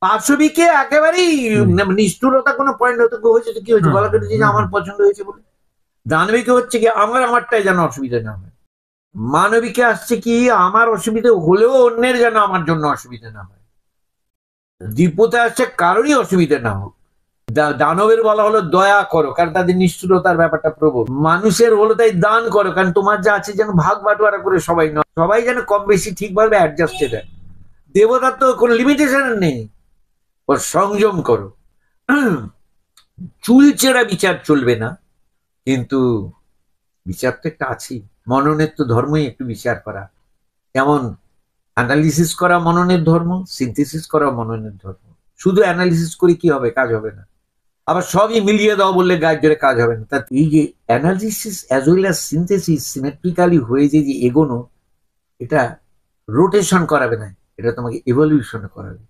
পাশবিকে একেবারেই নিষ্ঠুরতা কোনো পয়েন্ট হতে হয়েছে, কি হয়েছে, গলা কেটেছে যে আমার পছন্দ হয়েছে বলে। দানবীকে হচ্ছে কি আমারটাই যেন অসুবিধা না হয়। মানবিকে আসছে কি আমার অসুবিধা হলেও অন্যের যেন আমার জন্য অসুবিধা না হয়। দীপতে আসছে কারোরই অসুবিধা না হোক। দানবের বলা হলো দয়া করো, কারণ তাদের নিষ্ঠুরতার ব্যাপারটা প্রবল। মানুষের হলো তাই দান করো, কারণ তোমার যা আছে যেন ভাগ বাটোয়ারা করে সবাই নয়, সবাই যেন কম বেশি ঠিকভাবে অ্যাডজাস্টে দেয়। দেবতার তো কোনো লিমিটেশন নেই, ও সংযম করো। চুলচেরা বিচার চলবে না, কিন্তু বিচার তো একটা আছেই। মননের তো ধর্মই একটু বিচার করা। যেমন অ্যানালিসিস করা মননের ধর্ম, সিনথেসিস করা মননের ধর্ম। শুধু অ্যানালিসিস করে কি হবে, কাজ হবে না। আবার সবই মিলিয়ে দাও বললে গায়ের জোরে কাজ হবে না। তা এই যে analysis as well as synthesis symmetrically হয়ে যে এগোনো, এটা রোটেশন করাবে না, এটা তোমাকে ইভলিউশন করাবে।